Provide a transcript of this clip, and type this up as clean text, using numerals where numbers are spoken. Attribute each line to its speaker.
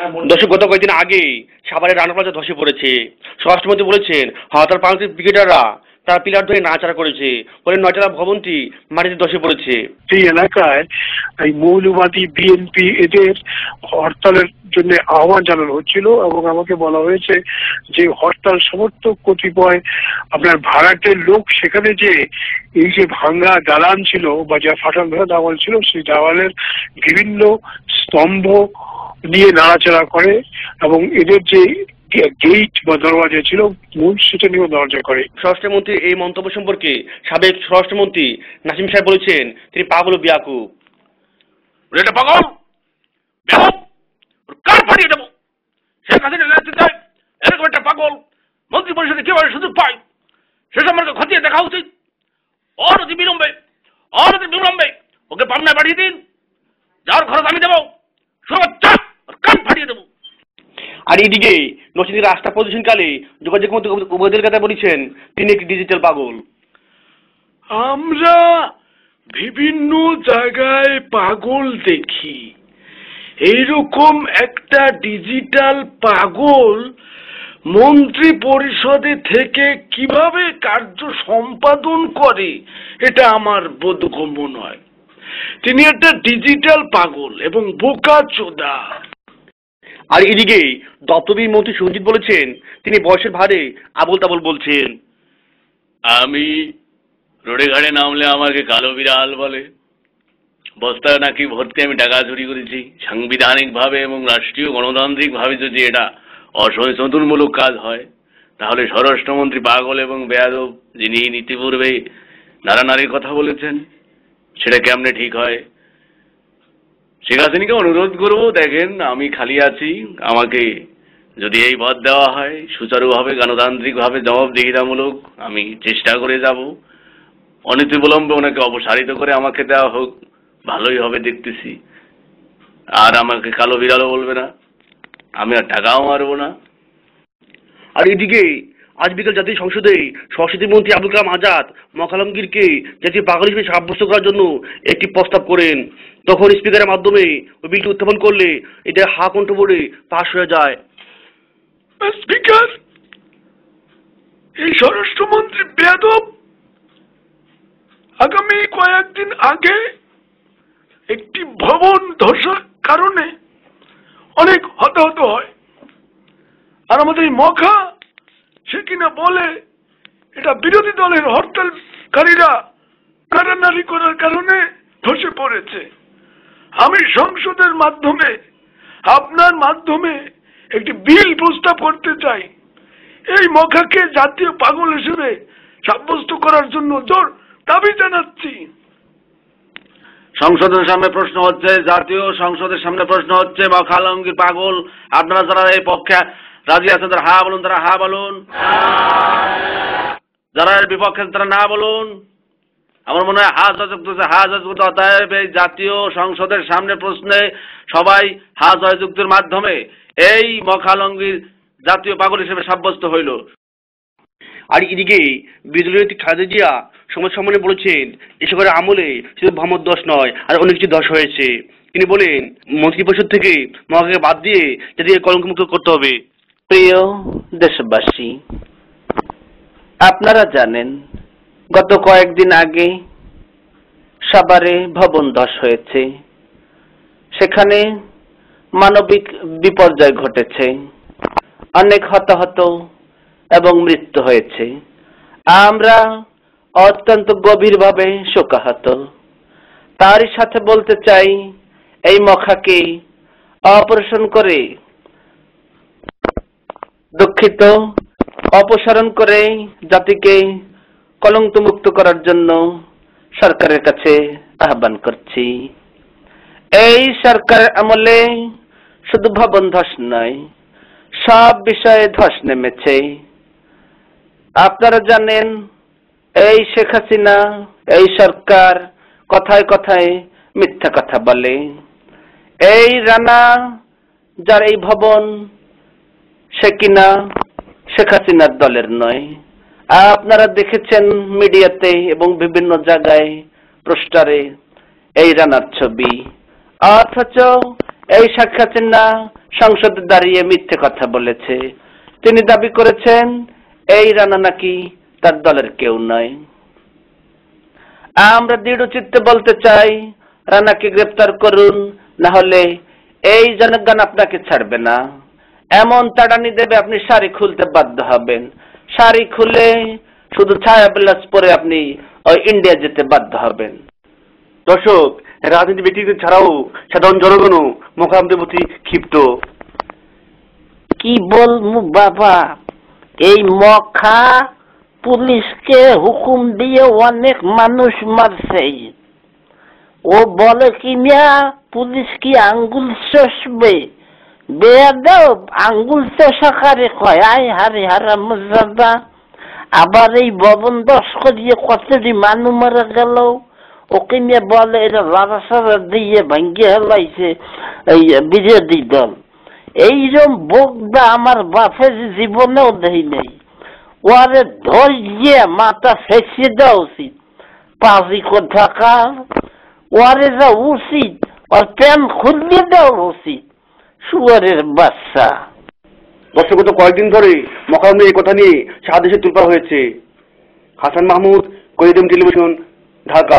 Speaker 1: দর্শক, গত কয়েকদিন আগে সাভারের রানা প্লাজা ধসে পড়েছে। স্বরাষ্ট্রমন্ত্রী বলেছেন হরতাল পালনকারী ক্রিকেটাররা তারা পিলার ধরে নাড়াচাড়া করেছে, ফলে 9তলা ভবনটি মাটিতে ধসে পড়েছে।
Speaker 2: এই এলাকায় এই মৌলবাদী বিএনপি এদের হরতালের জন্য আহ্বান জানানো হচ্ছিল এবং আমাকে বলা হয়েছে যে হরতাল সমর্থক কতিপয় আপনার ভাড়াটের লোক সেখানে যে এই যে ভাঙ্গা দালান ছিল বা যা ফাটাল ধরা দেওয়াল ছিল সেই দেওয়ালের বিভিন্ন স্তম্ভ নিয়ে নাড়াচাড়া করে এবং এদের যে গেট বা দরজা ছিল মূল সেটা নিয়েও দরজা করে।
Speaker 1: স্বরাষ্ট্রমন্ত্রীর এই মন্তব্য সম্পর্কে সাবেক স্বরাষ্ট্রমন্ত্রী নাসিম সাহেব বলেছেন তিনি পাগল ও বেয়াকুব।
Speaker 3: এটা পাগল বেয়াকুব, কার ফাটিয়ে দেবো? শেখ হাসিনা নেতৃত্বে এরকম একটা পাগল মন্ত্রী পরিষদে কিভাবে সুযোগ পায় সে সম্পর্কে খতিয়ে দেখা উচিত। অনতি বিলম্বে ওকে পাবনায় পাঠিয়ে দিন, যার খরচ আমি দেবো। কান ফাটিয়ে দেবো।
Speaker 1: আর এদিকে নরসিংদীর রাস্তা প্রদর্শনকালে যোগাযোগ মন্ত্রী ওবায়দুল কাদের বলেছেন তিনি একটি ডিজিটাল পাগল।
Speaker 4: আমরা বিভিন্ন জায়গায় পাগল দেখি, এইরকম একটা ডিজিটাল পাগল মন্ত্রী পরিষদে থেকে কিভাবে কার্য সম্পাদন করে এটা আমার বোধগম্য নয়। তিনি একটা ডিজিটাল পাগল এবং বোকাচোদা।
Speaker 1: আর এদিকে দপ্তরবিহীন মন্ত্রী সঞ্জিত বলেছেন তিনি বয়সের ভারে আবল তাবল বলছেন।
Speaker 3: আমি রোডে ঘাটে নামলে আমাকে কালো বিড়াল বলে। বস্তায় নাকি ভর্তি আমি টাকা চুরি করেছি। সাংবিধানিকভাবে এবং রাষ্ট্রীয় গণতান্ত্রিকভাবে যদি এটা অসংশোধনমূলক কাজ হয় তাহলে স্বরাষ্ট্রমন্ত্রী পাগল এবং বেয়াদব, যিনি ইতিপূর্বে নারীর কথা বলেছেন, সেটা কেমনে ঠিক হয়? শেখ হাসিনাকে অনুরোধ করবো, দেখেন আমি খালি আছি, আমাকে যদি এই পদ দেওয়া হয় সুচারুভাবে গণতান্ত্রিকভাবে জবাবদিহিতামূলক আমি চেষ্টা করে যাব। অনতিবিলম্বে ওনাকে অপসারিত করে আমাকে দেওয়া হোক, ভালোই হবে দেখতেছি। আর আমাকে কালো বিড়ালও বলবে না, আমি আর টাকাও মারবো না।
Speaker 1: আর এদিকে আজ বিকেল জাতীয় সংসদে সংস্কৃতি মন্ত্রী আবুল কালাম আজাদ মখালমগীরকে জাতীয় পাগল হিসেবে সাব্যস্ত করার জন্য একটি প্রস্তাব করেন। তখন স্পিকারের মাধ্যমে ওই বিলটি উত্থাপন করলে এটা হা কণ্ঠ বোর্ডে পাশ হয়ে যায়।
Speaker 4: স্পিকার, এই স্বরাষ্ট্রমন্ত্রী বেয়াদব আগামী কয়েকদিন আগে একটি ভবন ধসের কারণে অনেক হতাহত হয়, আর আমাদের মখা সে কিনা বলে এটা বিরোধী দলের হরতালকারীরা কারানারি করার কারণে ধসে পড়েছে। আমি সংসদের মাধ্যমে আপনার মাধ্যমে একটি বিল প্রস্তাব করতে চাই, এই মখাকে জাতীয় পাগল হিসেবে সাব্যস্ত করার জন্য জোর দাবি জানাচ্ছি।
Speaker 3: সংসদের সামনে প্রশ্ন হচ্ছে, জাতীয় সংসদের সামনে প্রশ্ন হচ্ছে, মখালমগীর পাগল আপনারা যারা এই পক্ষে রাজি আছেন তারা হা বলুন, তারা হা বলুন। যারা এর বিপক্ষে তারা না বলুন। আমার মনে হয় হা জয়যুক্ত হচ্ছে, হা জয়যুক্ত। অতএব এই জাতীয় সংসদের সামনে প্রশ্নে সবাই হা জয়যুক্তের মাধ্যমে এই মখালমগীর জাতীয় পাগল হিসেবে সাব্যস্ত হইল।
Speaker 1: আর এদিকে বিরোধী নেত্রী খালেদা জিয়া সংবাদ সম্মেলনে বলেছেন এসবের আমলে শুধু মোহাম্মদ দশ নয় আর অনেক কিছু দশ হয়েছে। তিনি বলেন মন্ত্রিপরিষদ থেকে মহাকে বাদ দিয়ে যাতে কলঙ্কমুক্ত করতে হবে।
Speaker 5: প্রিয় দেশবাসী, আপনারা জানেন গত কয়েকদিন আগে সাভারে ভবন ধস হয়েছে। সেখানে মানবিক বিপর্যয় ঘটেছে, অনেক হতাহত এবং মৃত্যু হয়েছে। আমরা অত্যন্ত গভীরভাবে শোকাহত। তারই সাথে বলতে চাই, এই মখাকে অপারেশন করে অপসারণ করে জাতিকে কলঙ্কমুক্ত করার জন্য সরকারের কাছে আহ্বান করছি। এই সরকার আমলে শুধু ভবন ধস নয়, সব বিষয়ে ধস নেমেছে। আপনারা জানেন এই শেখ হাসিনা, এই সরকার কথায় কথায় মিথ্যা কথা বলে। এই রানা যার এই ভবন, সে কিনা শেখ হাসিনার দলের নয়। আপনারা দেখেছেন মিডিয়াতে এবং বিভিন্ন জায়গায় পোস্টারে এই রানার ছবি, অথচ এই শেখ হাসিনা সংসদে দাঁড়িয়ে মিথ্যে কথা বলেছে। তিনি দাবি করেছেন এই রানা নাকি তার দলের কেউ নয়। আমরা দৃঢ় চিত্তে বলতে চাই, রানাকে গ্রেপ্তার করুন, না হলে এই জনগণ আপনাকে ছাড়বে না। এমন তাড়ানি দেবে আপনি শাড়ি খুলতে বাধ্য হবেন। শাড়ি খুলে শুধু ছায়া ব্লাউজ পরে আপনি ওই ইন্ডিয়া যেতে বাধ্য হবেন।
Speaker 1: দর্শক, রাজনীতি ব্যক্তিদের ছাড়াও সাধারণ জনগণও মোকাররমদের প্রতি ক্ষিপ্ত।
Speaker 6: কি বলবো বাবা, এই মখা পুলিশকে হুকুম দিয়ে অনেক মানুষ মারছে। ও বলে কিনা পুলিশ কি আঙ্গুল চষবে? বেয়াদব, আঙ্গুল চষা কারে কয়? আয় হারে হারামজাদা। আবার এই ভবন দশ করিয়ে কতটি মানুষ মারা গেল, ওকে নিয়ে বলে এরা লারা সারা দিয়ে ভাঙ্গিয়ে হেলাইছে এই বিরোধী দল। এইরকম বোকদা আমার বাপের জীবনেও দেই নেই। ওরে ধরিয়ে মাথা ফেঁসিয়ে দেওয়া উচিত। পাজি কোথাকার, ওরে যা উচিত ওর প্যান্ট খুলিয়ে দেওয়া উচিত। শুয়ারের বাচ্চা।
Speaker 1: দর্শক, গত কয়েকদিন ধরে মোকাররমদের এই কথা নিয়ে সারা দেশে তোলপাড় হয়েছে। হাসান মাহমুদ, কলিদেম টেলিভিশন, ঢাকা।